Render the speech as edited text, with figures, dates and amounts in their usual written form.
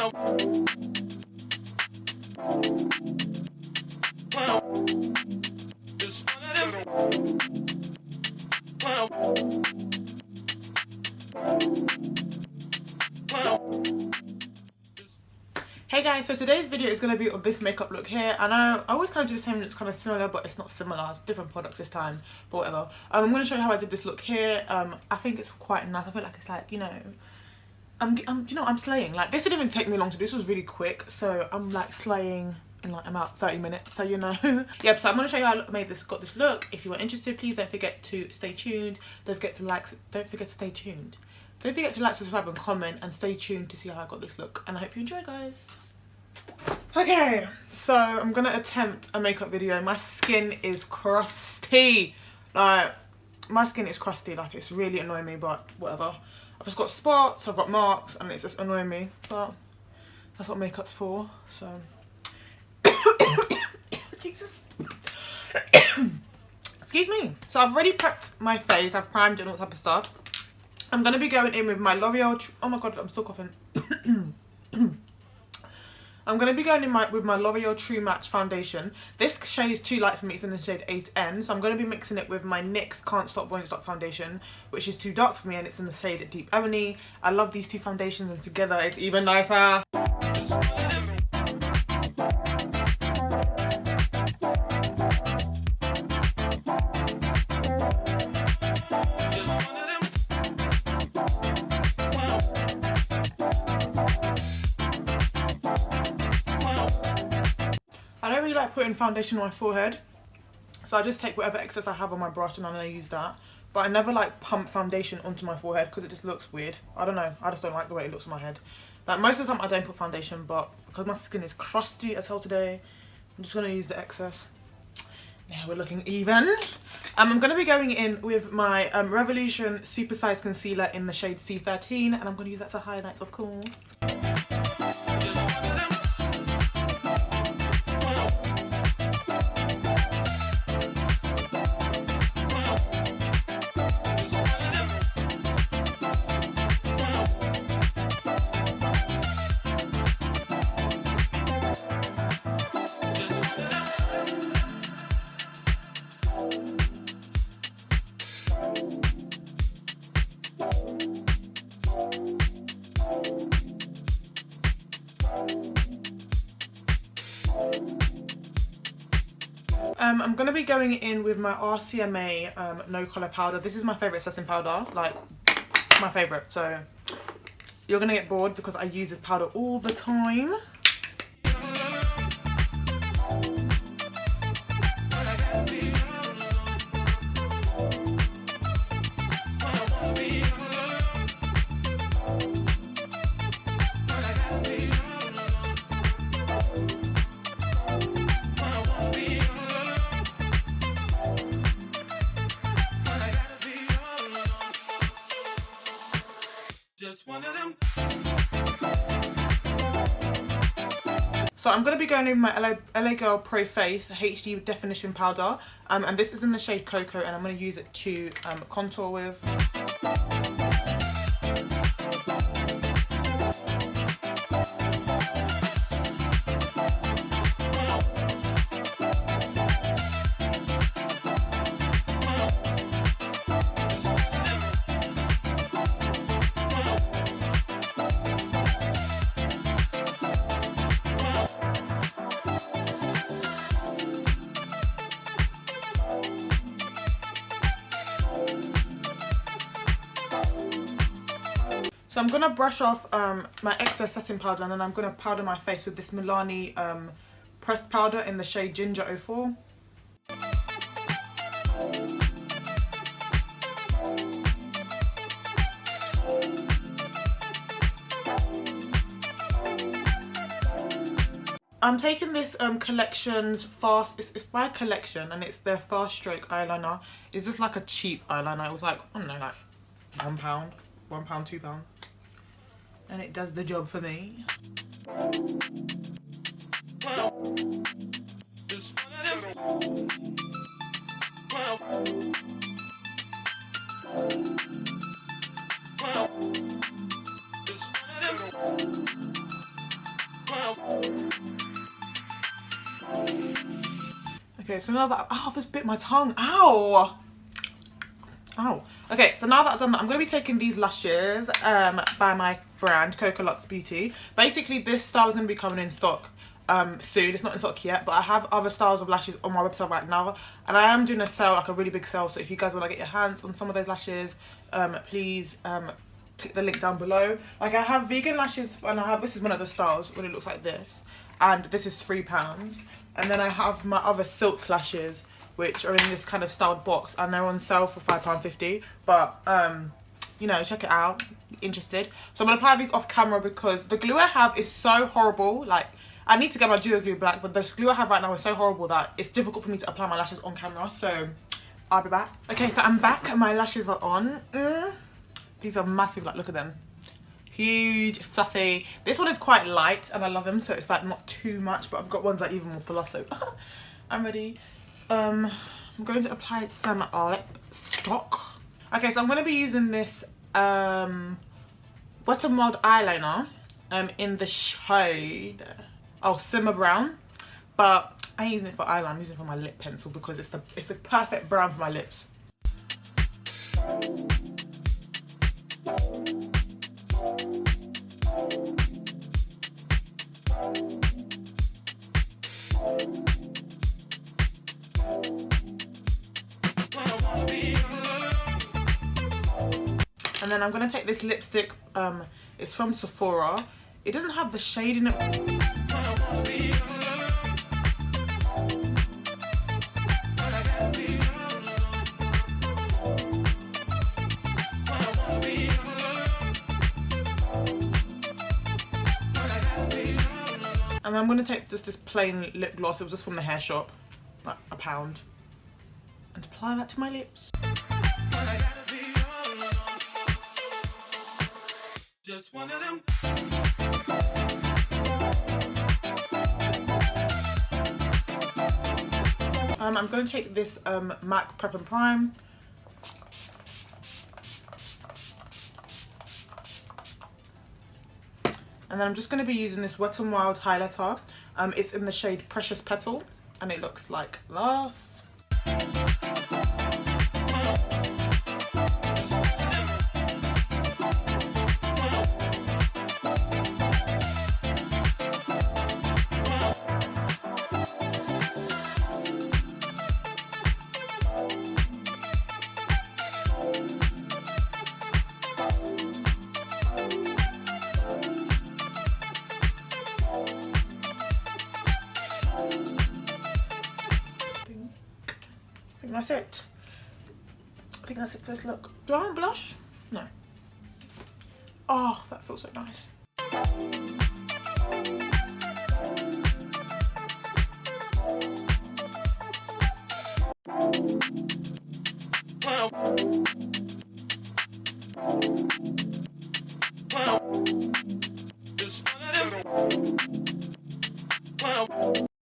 Hey guys, so today's video is going to be of this makeup look here, and I always kind of do the same. It's kind of similar, but it's not similar. It's different products this time, but whatever. I'm going to show you how I did this look here. I think it's quite nice. I feel like it's like, you know, I'm slaying. Like, this didn't even take me long to do. This was really quick, so I'm like slaying in like about 30 minutes, so you know. Yep, so I'm going to show you how I got this look. If you are interested, please don't forget to stay tuned. Don't forget to stay tuned. Don't forget to like, subscribe and comment, and stay tuned to see how I got this look. And I hope you enjoy, guys. Okay, so I'm gonna attempt a makeup video. My skin is crusty. Like, my skin is crusty. Like, it's really annoying me, but whatever. I've just got spots, I've got marks, and it's just annoying me. But that's what makeup's for. So, Jesus. Excuse me. So I've already prepped my face. I've primed it and all that type of stuff. I'm gonna be going in with my L'Oreal. Oh my god, I'm still coughing. I'm going to be going in with my L'Oreal True Match foundation. This shade is too light for me. It's in the shade 8N. So I'm going to be mixing it with my NYX Can't Stop Won't Stop foundation, which is too dark for me, and it's in the shade Deep Ebony. I love these two foundations, and together it's even nicer. I don't really like putting foundation on my forehead, so I just take whatever excess I have on my brush and I'm going to use that. But I never like pump foundation onto my forehead because it just looks weird. I don't know, I just don't like the way it looks on my head. Like, most of the time I don't put foundation, but because my skin is crusty as hell today, I'm just going to use the excess. Yeah, we're looking even. I'm going to be going in with my Revolution Super Size Concealer in the shade C13, and I'm going to use that to highlight, of course. I'm going to be going in with my RCMA No Colour powder. This is my favourite setting powder, like my favourite. So you're going to get bored because I use this powder all the time. So I'm going to be going in my LA Girl Pro Face HD Definition Powder, and this is in the shade Cocoa, and I'm going to use it to contour with. So I'm going to brush off my excess setting powder, and then I'm going to powder my face with this Milani pressed powder in the shade Ginger 04. I'm taking this Collections Fast, it's by Collection, and it's their Fast Stroke eyeliner. It's just like a cheap eyeliner. It was like, I don't know, like £1, £1, £2. And it does the job for me. Okay, so now that, oh, this bit my tongue, ow. Ow. Okay, so now that I've done that, I'm going to be taking these lashes by my brand, Coco Luxe Beauty. Basically, this style is going to be coming in stock soon. It's not in stock yet, but I have other styles of lashes on my website right now. And I am doing a sale, like a really big sale. So if you guys want to get your hands on some of those lashes, please click the link down below. Like I have vegan lashes, and I have, this is one of the styles when it looks like this. And this is £3. And then I have my other silk lashes, which are in this kind of styled box, and they're on sale for £5.50. But you know, check it out, interested. So I'm gonna apply these off camera because the glue I have is so horrible. Like, I need to get my Duo Glue black, but the glue I have right now is so horrible that it's difficult for me to apply my lashes on camera. So I'll be back. Okay, so I'm back and my lashes are on. These are massive, like look at them. Huge, fluffy. This one is quite light and I love them, so it's like not too much, but I've got ones that are even more fuller, so I'm ready. I'm going to apply some lipstick. Okay, so I'm going to be using this Wet n Wild eyeliner in the shade Simmer Brown, but I ain't using it for eyeliner. I'm using it for my lip pencil because it's a perfect brown for my lips. And then I'm going to take this lipstick, it's from Sephora. It doesn't have the shade in it. And I'm going to take just this plain lip gloss, it was just from the hair shop, like £1, and apply that to my lips. Just one of them. I'm going to take this MAC Prep and Prime. And then I'm just going to be using this Wet n Wild highlighter. It's in the shade Precious Petal, and it looks like this. That's it. I think that's it for this look. Do I want blush? No. Oh, that feels so nice.